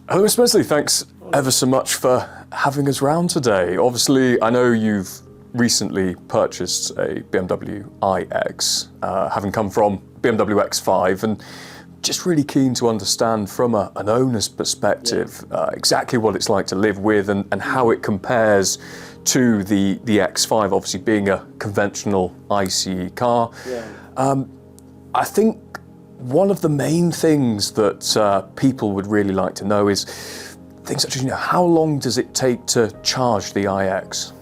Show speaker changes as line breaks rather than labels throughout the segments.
Hello, Mr. Mesley. Thanks ever so much for having us round today. Obviously, I know you've recently purchased a BMW iX, having come from BMW X5, and just really keen to understand from an owner's perspective exactly what it's like to live with and how it compares to the X5, obviously being a conventional ICE car. I think one of the main things that people would really like to know is things such as, how long does it take to charge the iX?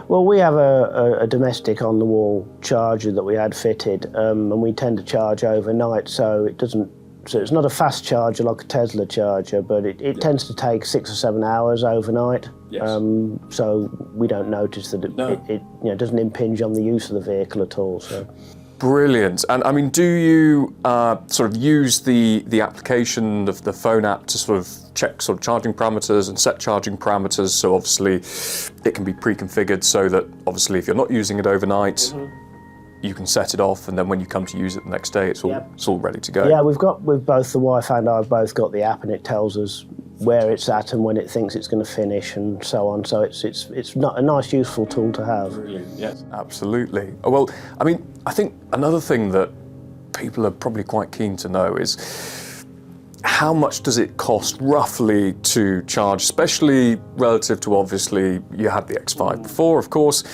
Well, we have a domestic on-the-wall charger that we had fitted, and we tend to charge overnight, so it's not a fast charger like a Tesla charger, but it tends to take 6 or 7 hours overnight.
Yes.
So we don't notice that it doesn't impinge on the use of the vehicle at all. So.
Brilliant. And I mean, do you sort of use the application of the phone app to sort of check sort of charging parameters and set charging parameters? So obviously it can be pre-configured so that obviously if you're not using it overnight, you can set it off, and then when you come to use it the next day, it's all ready to go.
Yeah, we've both the wife and I have both got the app, and it tells us where it's at and when it thinks it's going to finish and so on. So it's not a nice, useful tool to have.
Brilliant. Yes, absolutely. Well, I mean, I think another thing that people are probably quite keen to know is how much does it cost roughly to charge, especially relative to obviously you had the X5 before, of course.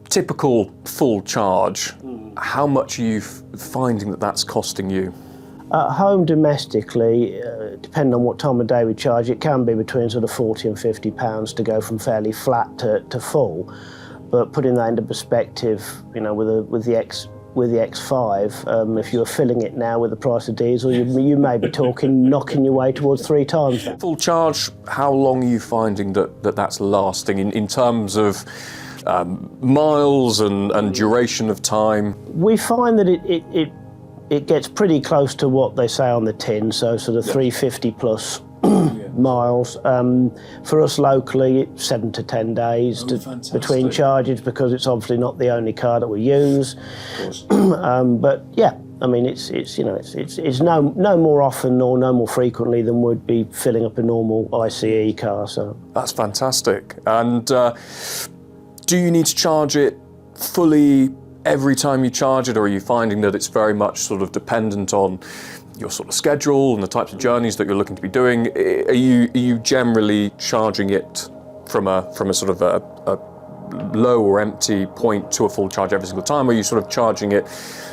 Typical full charge, how much are you finding that that's costing you?
At home domestically, depending on what time of day we charge, it can be between sort of £40 and £50 to go from fairly flat to full. But putting that into perspective, with the X5, if you were filling it now with the price of diesel, you may be talking knocking your way towards 3 times that.
Full charge, how long are you finding that's lasting in terms of miles and duration of time?
We find that it gets pretty close to what they say on the tin, so sort of 350 plus miles. For us locally, it's 7 to 10 days between charges, because it's obviously not the only car that we use. But yeah, I mean, it's no more often or no more frequently than would be filling up a normal ICE car. So
that's fantastic. And do you need to charge it fully every time you charge it, or are you finding that it's very much sort of dependent on your sort of schedule and the types of journeys that you're looking to be doing? Are you generally charging it from a sort of a low or empty point to a full charge every single time? Or are you sort of charging it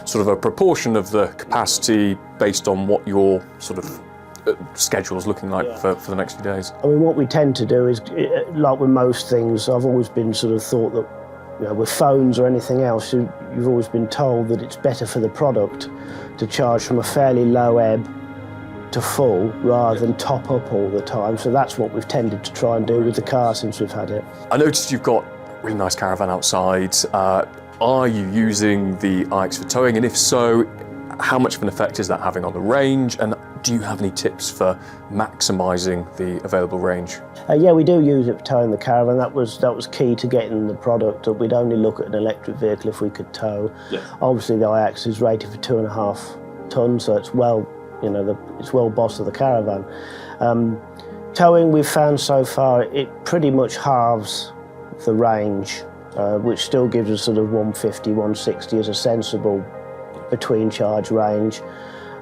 sort of a proportion of the capacity based on what your sort of schedule is looking like for the next few days?
I mean, what we tend to do is, like with most things, I've always been sort of thought that with phones or anything else, you've always been told that it's better for the product to charge from a fairly low ebb to full rather than top up all the time. So that's what we've tended to try and do with the car since we've had it.
I noticed you've got a really nice caravan outside. Are you using the iX for towing? And if so, how much of an effect is that having on the range? And do you have any tips for maximising the available range?
Yeah, we do use it for towing the caravan. That was key to getting the product. We'd only look at an electric vehicle if we could tow. Yes. Obviously, the iX is rated for 2.5 tonnes, so it's it's well boss of the caravan. Towing, we've found so far, it pretty much halves the range, which still gives us sort of 150, 160 as a sensible between charge range.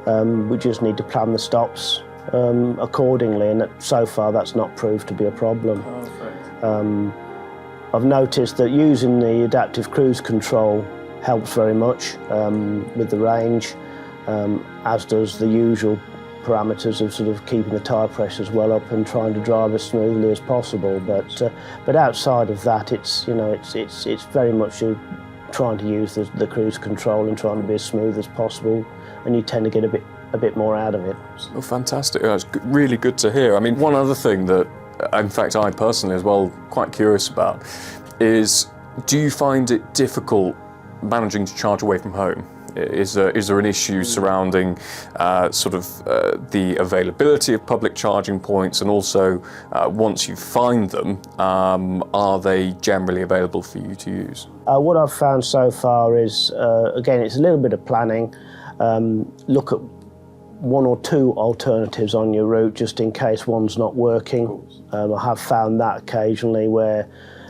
We just need to plan the stops accordingly, and so far that's not proved to be a problem. I've noticed that using the adaptive cruise control helps very much with the range, as does the usual parameters of sort of keeping the tyre pressures well up and trying to drive as smoothly as possible. But outside of that, it's very much trying to use the cruise control and trying to be as smooth as possible, and you tend to get a bit more out of it.
Oh, fantastic. That's really good to hear. I mean, one other thing that, in fact, I personally as well, quite curious about is, do you find it difficult managing to charge away from home? Is there an issue surrounding the availability of public charging points, and also once you find them, are they generally available for you to use?
What I've found so far is, again, it's a little bit of planning. Look at one or two alternatives on your route just in case one's not working. I have found that occasionally where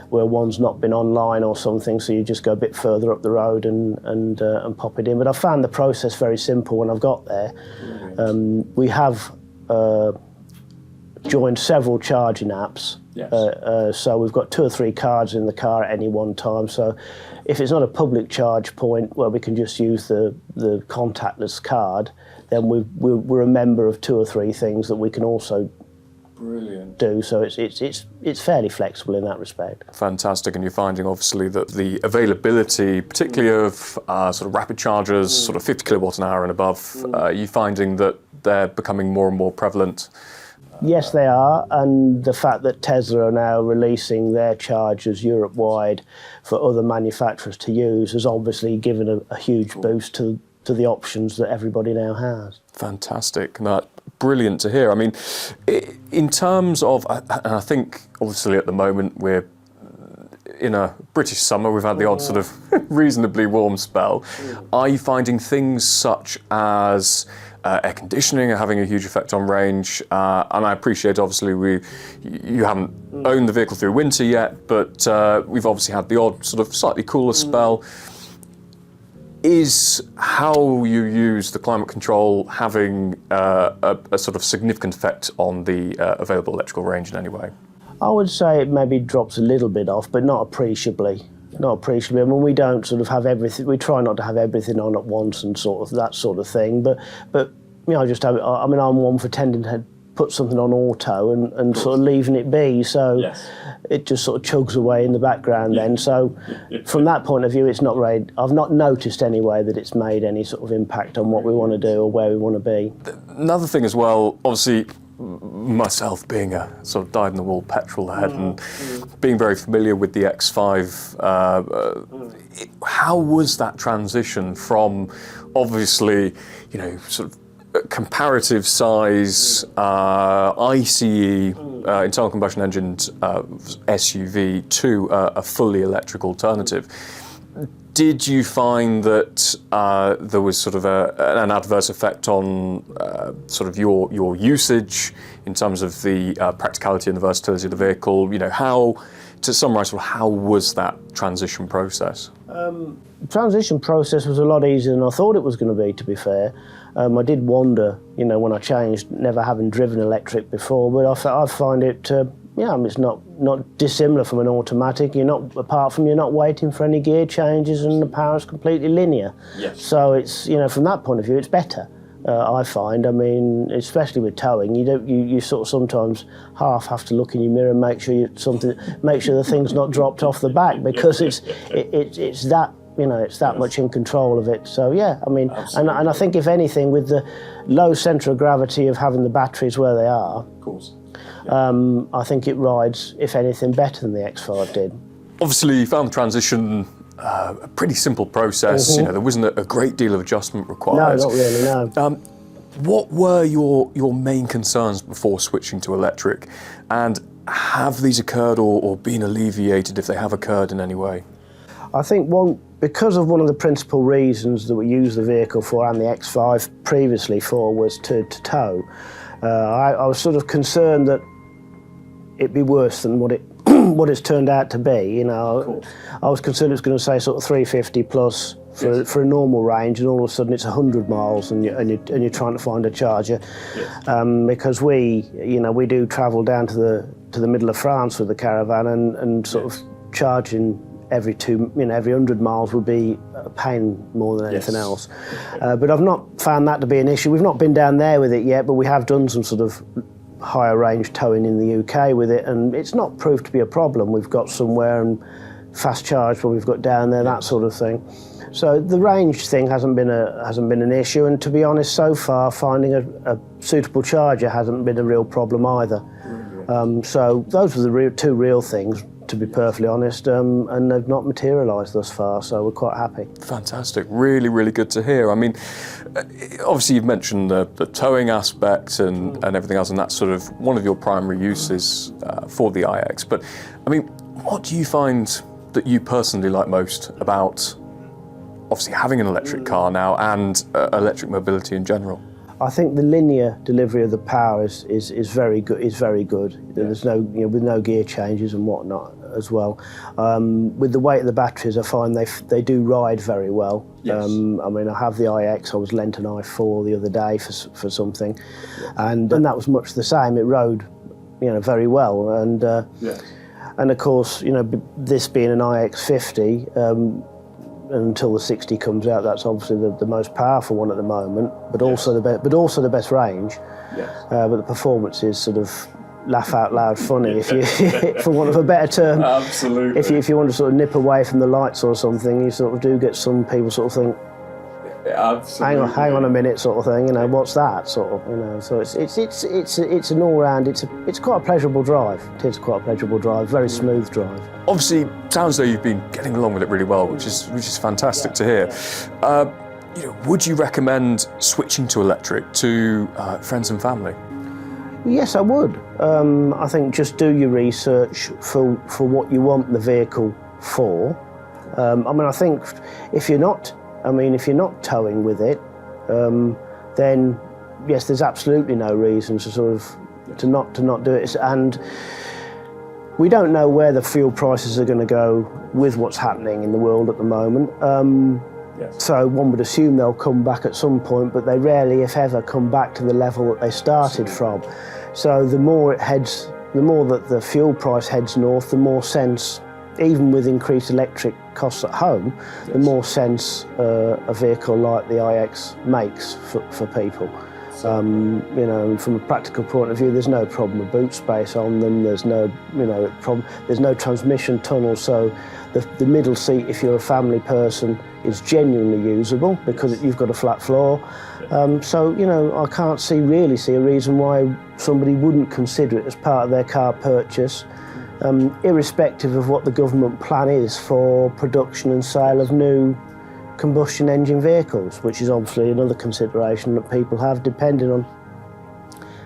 one's not been online or something, so you just go a bit further up the road and pop it in. But I found the process very simple when I've got there. We have joined several charging apps. Yes. So we've got 2 or 3 cards in the car at any one time. So if it's not a public charge point where we can just use the contactless card, then we're a member of 2 or 3 things that we can also do. So it's fairly flexible in that respect.
Fantastic. And you're finding obviously that the availability, particularly of sort of rapid chargers, sort of 50 kilowatt an hour and above, you're finding that they're becoming more and more prevalent.
Yes, they are, and the fact that Tesla are now releasing their chargers Europe-wide for other manufacturers to use has obviously given a huge boost to the options that everybody now has.
Fantastic. No, brilliant to hear. I mean, in terms of, and I think obviously at the moment we're in a British summer, we've had the odd sort of reasonably warm spell. Are you finding things such as air conditioning are having a huge effect on range? And I appreciate obviously you haven't owned the vehicle through winter yet, but we've obviously had the odd sort of slightly cooler spell. Is how you use the climate control having a sort of significant effect on the available electrical range in any way?
I would say it maybe drops a little bit off, but not appreciably. Not appreciably. I mean, we don't sort of have everything. We try not to have everything on at once and sort of that sort of thing. But you know, I just have. I mean, I'm one for tending to put something on auto and sort of leaving it be. So it just sort of chugs away in the background then. So from that point of view, it's not really. I've not noticed anyway that it's made any sort of impact on what we want to do or where we want to be.
Another thing as well, obviously, myself being a sort of dyed-in-the-wool petrol head and being very familiar with the X5, how was that transition from obviously, you know, sort of comparative size ICE internal combustion engine SUV to a fully electric alternative? Did you find that there was sort of an adverse effect on sort of your usage in terms of the practicality and the versatility of the vehicle? You know, how, to summarise, how was that transition process?
The transition process was a lot easier than I thought it was going to be, to be fair. I did wonder, you know, when I changed, never having driven electric before, but I find it, yeah, I mean, it's not dissimilar from an automatic. You're not waiting for any gear changes, and the power's completely linear. Yes. So it's, you know, from that point of view, it's better. I find. I mean, especially with towing, you sort of sometimes half have to look in your mirror and make sure the thing's not dropped off the back, because it's that. You know, it's that much in control of it. So yeah, I mean, and I think if anything, with the low centre of gravity of having the batteries where they are, of course, I think it rides, if anything, better than the X5 did.
Obviously, you found the transition a pretty simple process. You know, there wasn't a great deal of adjustment required.
No, not really. No.
What were your main concerns before switching to electric, and have these occurred or been alleviated if they have occurred in any way?
I think because of one of the principal reasons that we used the vehicle for, and the X5 previously for, was to tow. I was sort of concerned that it'd be worse than what it's turned out to be. You know, I was concerned it was going to say sort of 350 plus for a normal range, and all of a sudden it's 100 miles, and you're trying to find a charger. Yes. Because we do travel down to the middle of France with the caravan, and sort of charging every 100 miles would be a pain more than anything else. But I've not found that to be an issue. We've not been down there with it yet, but we have done some sort of higher range towing in the UK with it, and it's not proved to be a problem. We've got somewhere and fast charge when we've got down there, that sort of thing. So the range thing hasn't been an issue, and to be honest, so far finding a suitable charger hasn't been a real problem either. So those were the two real things, to be perfectly honest, and they've not materialised thus far, so we're quite happy. Fantastic.
Really, really good to hear. I mean, obviously you've mentioned the towing aspect and everything else, and that's sort of one of your primary uses for the iX. But, I mean, what do you find that you personally like most about obviously having an electric car now and electric mobility in general?
I think the linear delivery of the power is very good. There's no, with no gear changes and whatnot as well. With the weight of the batteries, I find they do ride very well.
Yes.
I mean, I have the iX. I was lent an i4 the other day for something, and that was much the same. It rode, very well, and of course, this being an iX50. Until the 60 comes out, that's obviously the most powerful one at the moment, but also the best range.
Yes.
But the performance is sort of laugh out loud funny, if you, for want of a better term.
Absolutely.
If you want to sort of nip away from the lights or something, you sort of do get some people sort of think,
absolutely.
hang on a minute, sort of thing. What's that sort of? So it's an all-round. It's quite a pleasurable drive. It is quite a pleasurable drive. Very smooth drive.
Obviously, sounds though you've been getting along with it really well, which is fantastic to hear. Would you recommend switching to electric to friends and family?
Yes, I would. I think just do your research for what you want the vehicle for. I think if you're not towing with it, then yes, there's absolutely no reason to not do it. And we don't know where the fuel prices are going to go with what's happening in the world at the moment.
Yes.
So one would assume they'll come back at some point, but they rarely, if ever, come back to the level that they started from. So the more that the fuel price heads north, the more sense, even with increased electric costs at home, the more sense a vehicle like the iX makes for people. From a practical point of view, there's no problem with boot space on them. There's no, there's no transmission tunnel, so the middle seat, if you're a family person, is genuinely usable because you've got a flat floor. I can't really see a reason why somebody wouldn't consider it as part of their car purchase, irrespective of what the government plan is for production and sale of new combustion engine vehicles, which is obviously another consideration that people have, depending on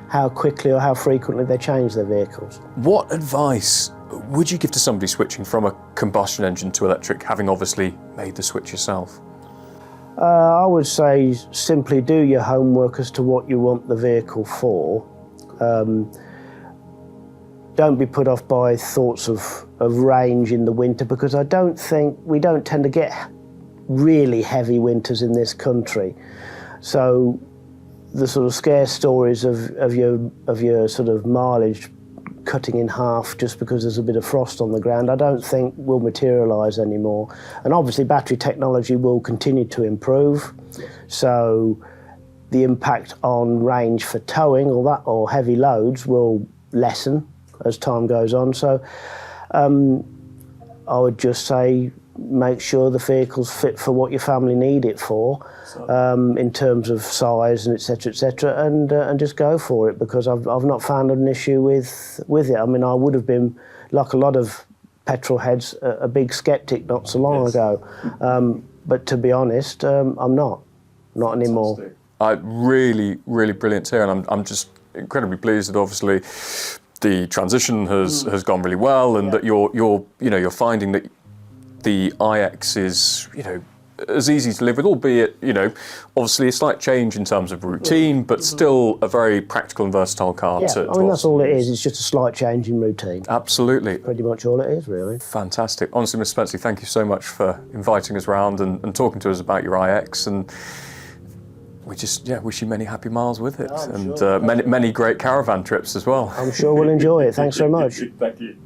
how quickly or how frequently they change their vehicles.
What advice would you give to somebody switching from a combustion engine to electric, having obviously made the switch yourself?
I would say simply do your homework as to what you want the vehicle for. Don't be put off by thoughts of range in the winter, because we don't tend to get really heavy winters in this country. So the sort of scare stories of your sort of mileage cutting in half just because there's a bit of frost on the ground, I don't think will materialise anymore. And obviously battery technology will continue to improve, so the impact on range for towing or heavy loads will lessen as time goes on. So I would just say make sure the vehicle's fit for what your family need it for, in terms of size and etc., and just go for it, because I've not found an issue with it. I mean, I would have been, like a lot of petrol heads, a big sceptic not so long ago, but to be honest, I'm not anymore.
Really, really brilliant to hear, and I'm just incredibly pleased that obviously the transition has gone really well, and that you're finding that the iX is, as easy to live with, albeit, obviously a slight change in terms of routine, but still a very practical and versatile car.
Yeah, that's all it is. It's just a slight change in routine.
Absolutely.
Pretty much all it is, really.
Fantastic. Honestly, Mr. Spenceley, thank you so much for inviting us round and talking to us about your iX, and we just wish you many happy miles with it, and
sure.
many great caravan trips as well.
I'm sure we'll enjoy it. Thanks so much.
Thank you.